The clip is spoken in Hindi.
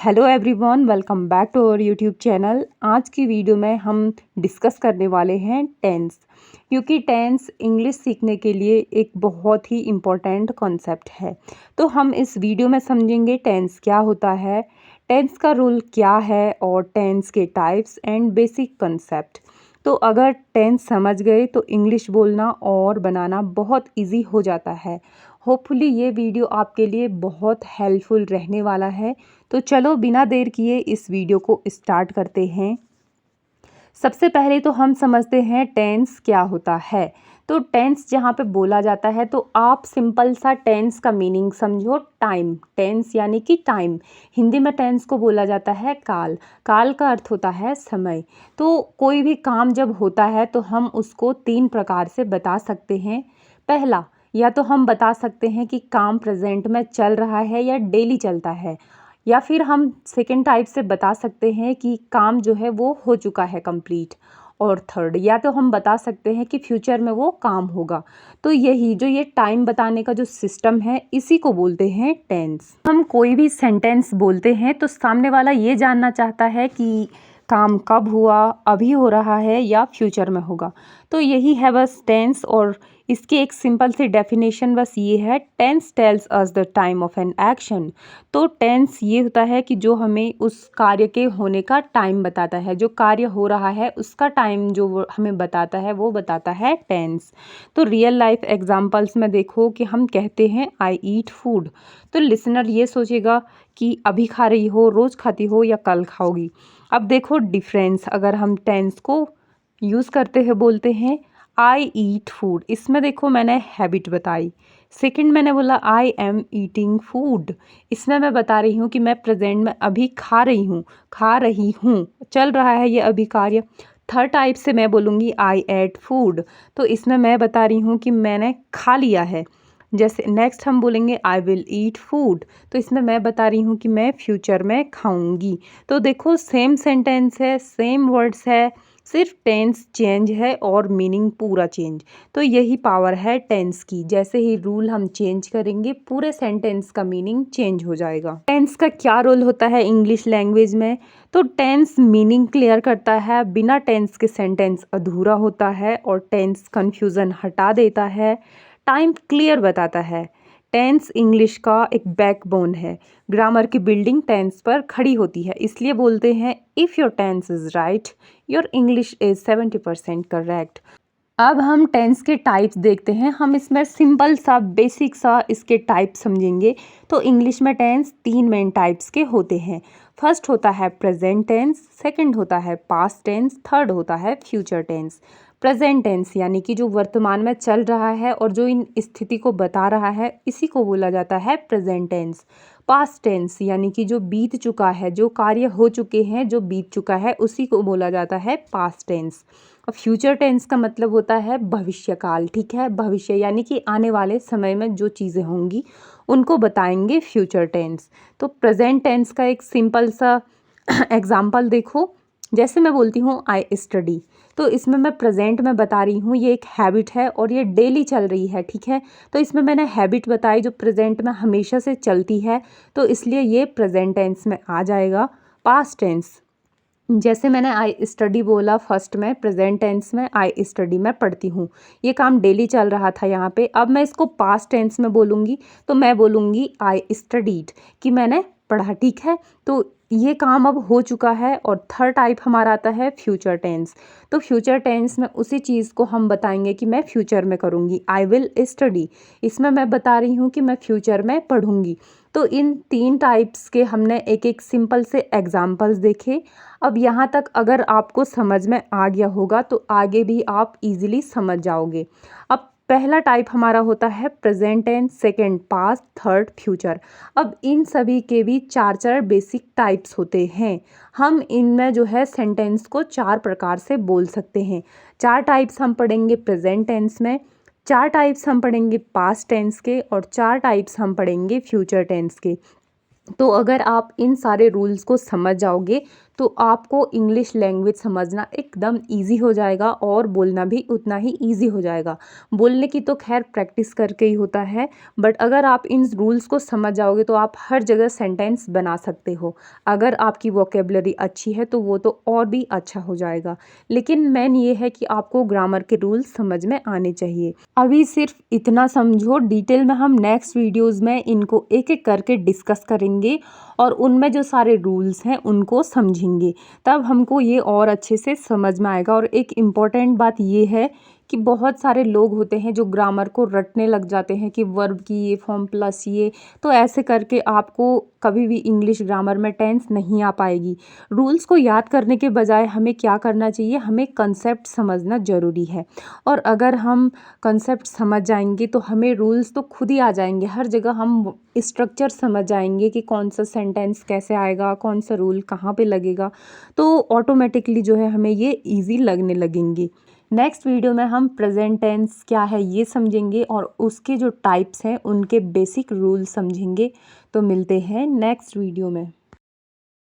Hello everyone, welcome back to our YouTube channel. आज की वीडियो में हम डिस्कस करने वाले हैं टेंस, क्योंकि टेंस इंग्लिश सीखने के लिए एक बहुत ही इम्पोर्टेंट कॉन्सेप्ट है। तो हम इस वीडियो में समझेंगे टेंस क्या होता है, टेंस का रूल क्या है और टेंस के टाइप्स एंड बेसिक कॉन्सेप्ट। तो अगर टेंस समझ गए तो इंग्लिश बोलना और बनाना बहुत इजी हो जाता है। होपफुली ये वीडियो आपके लिए बहुत हेल्पफुल रहने वाला है। तो चलो बिना देर किए इस वीडियो को स्टार्ट करते हैं। सबसे पहले तो हम समझते हैं टेंस क्या होता है। तो टेंस जहाँ पे बोला जाता है तो आप सिंपल सा टेंस का मीनिंग समझो, टाइम। टेंस यानी कि टाइम। हिंदी में टेंस को बोला जाता है काल। काल का अर्थ होता है समय। तो कोई भी काम जब होता है तो हम उसको 3 प्रकार से बता सकते हैं। पहला, या तो हम बता सकते हैं कि काम प्रेजेंट में चल रहा है या डेली चलता है, या फिर हम सेकेंड टाइप से बता सकते हैं कि काम जो है वो हो चुका है कंप्लीट। और थर्ड, या तो हम बता सकते हैं कि फ्यूचर में वो काम होगा। तो यही जो ये टाइम बताने का जो सिस्टम है इसी को बोलते हैं टेंस। हम कोई भी सेंटेंस बोलते हैं तो सामने वाला ये जानना चाहता है कि काम कब हुआ, अभी हो रहा है या फ्यूचर में होगा। तो यही है बस टेंस, और इसकी एक सिंपल सी डेफिनेशन बस ये है, tense tells us the time of an action. तो टेंस ये होता है कि जो हमें उस कार्य के होने का टाइम बताता है, जो कार्य हो रहा है उसका टाइम जो वो हमें बताता है वो बताता है टेंस। तो रियल लाइफ एग्जांपल्स में देखो कि हम कहते हैं आई ईट फूड, तो लिसनर ये सोचेगा कि अभी खा रही हो, रोज़ खाती हो या कल खाओगी। अब देखो डिफरेंस, अगर हम टेंस को यूज़ करते हैं बोलते हैं आई ईट फूड, इसमें देखो मैंने हैबिट बताई। सेकंड मैंने बोला आई एम ईटिंग फूड, इसमें मैं बता रही हूँ कि मैं प्रेजेंट में अभी खा रही हूँ, चल रहा है ये अभी कार्य। थर्ड टाइप से मैं बोलूँगी आई एट फूड, तो इसमें मैं बता रही हूँ कि मैंने खा लिया है। जैसे नेक्स्ट हम बोलेंगे आई विल ईट फूड, तो इसमें मैं बता रही हूँ कि मैं फ्यूचर में खाऊंगी। तो देखो सेम सेंटेंस है, सेम वर्ड्स है, सिर्फ टेंस चेंज है और मीनिंग पूरा चेंज। तो यही पावर है टेंस की, जैसे ही रूल हम चेंज करेंगे पूरे सेंटेंस का मीनिंग चेंज हो जाएगा। टेंस का क्या रोल होता है इंग्लिश लैंग्वेज में? तो टेंस मीनिंग क्लियर करता है, बिना टेंस के सेंटेंस अधूरा होता है, और टेंस कन्फ्यूज़न हटा देता है, टाइम क्लियर बताता है। टेंस इंग्लिश का एक बैकबोन है, ग्रामर की बिल्डिंग टेंस पर खड़ी होती है, इसलिए बोलते हैं if your tense is right your English is 70% correct. अब हम टेंस के टाइप्स देखते हैं। हम इसमें सिंपल सा बेसिक सा इसके टाइप समझेंगे। तो इंग्लिश में टेंस 3 मेन टाइप्स के होते हैं। फर्स्ट होता है प्रेजेंट टेंस, सेकंड होता है पास्ट टेंस, थर्ड होता है फ्यूचर टेंस। प्रेजेंट टेंस यानी कि जो वर्तमान में चल रहा है और जो इन स्थिति को बता रहा है इसी को बोला जाता है प्रेजेंट टेंस। पास्ट टेंस यानी कि जो बीत चुका है, जो कार्य हो चुके हैं, जो बीत चुका है उसी को बोला जाता है पास्ट टेंस। और फ्यूचर टेंस का मतलब होता है भविष्यकाल, ठीक है। भविष्य यानी कि आने वाले समय में जो चीज़ें होंगी उनको बताएंगे फ्यूचर टेंस। तो प्रेजेंट टेंस का एक सिंपल सा एग्जाम्पल देखो, जैसे मैं बोलती हूँ आई स्टडी, तो इसमें मैं प्रेजेंट में बता रही हूँ ये एक हैबिट है और ये डेली चल रही है, ठीक है। तो इसमें मैंने हैबिट बताई जो प्रेजेंट में हमेशा से चलती है, तो इसलिए ये प्रेजेंट टेंस में आ जाएगा। पास्ट टेंस, जैसे मैंने आई स्टडी बोला फर्स्ट में, प्रेजेंट टेंस में आई स्टडी मैं पढ़ती हूँ, ये काम डेली चल रहा था यहाँ पे। अब मैं इसको पास्ट टेंस में बोलूँगी तो मैं बोलूँगी आई स्टडीड, कि मैंने पढ़ा, ठीक है। तो ये काम अब हो चुका है। और थर्ड टाइप हमारा आता है फ्यूचर टेंस। तो फ्यूचर टेंस में उसी चीज़ को हम बताएंगे कि मैं फ्यूचर में करूँगी, आई विल स्टडी, इसमें मैं बता रही हूँ कि मैं फ्यूचर में पढ़ूँगी। तो इन 3 टाइप्स के हमने एक एक सिंपल से एग्जाम्पल्स देखे। अब यहाँ तक अगर आपको समझ में आ गया होगा तो आगे भी आप इजीली समझ जाओगे। अब पहला टाइप हमारा होता है present tense, second past, third future. अब इन सभी के भी 4 बेसिक टाइप्स होते हैं। हम इनमें जो है सेंटेंस को 4 प्रकार से बोल सकते हैं। 4 टाइप्स हम पढ़ेंगे प्रेजेंट टेंस में, 4 टाइप्स हम पढ़ेंगे पास्ट टेंस के, और 4 टाइप्स हम पढ़ेंगे फ्यूचर टेंस के। तो अगर आप इन सारे रूल्स को समझ जाओगे तो आपको इंग्लिश लैंग्वेज समझना एकदम ईज़ी हो जाएगा और बोलना भी उतना ही ईज़ी हो जाएगा। बोलने की तो खैर प्रैक्टिस करके ही होता है, बट अगर आप इन रूल्स को समझ जाओगे तो आप हर जगह सेंटेंस बना सकते हो। अगर आपकी वोकेबलरी अच्छी है तो वो तो और भी अच्छा हो जाएगा। लेकिन मेन ये है कि आपको ग्रामर के रूल्स समझ में आने चाहिए। अभी सिर्फ इतना समझो, डिटेल में हम नेक्स्ट वीडियोस में इनको एक एक करके डिस्कस करेंगे और उनमें जो सारे रूल्स हैं उनको समझेंगे, तब हमको ये और अच्छे से समझ में आएगा। और एक इम्पॉर्टेंट बात ये है कि बहुत सारे लोग होते हैं जो ग्रामर को रटने लग जाते हैं कि वर्ब की ये फॉर्म प्लस ये, तो ऐसे करके आपको कभी भी इंग्लिश ग्रामर में टेंस नहीं आ पाएगी। रूल्स को याद करने के बजाय हमें क्या करना चाहिए, हमें कंसेप्ट समझना ज़रूरी है। और अगर हम कंसेप्ट समझ जाएंगे तो हमें रूल्स तो खुद ही आ जाएंगे। हर जगह हम स्ट्रक्चर समझ जाएंगे कि कौन सा सेंटेंस कैसे आएगा, कौन सा रूल कहाँ पे लगेगा, तो ऑटोमेटिकली जो है हमें ये ईजी लगने लगेंगी। नेक्स्ट वीडियो में हम प्रेजेंट टेंस क्या है ये समझेंगे और उसके जो टाइप्स हैं उनके बेसिक रूल समझेंगे। तो मिलते हैं नेक्स्ट वीडियो में।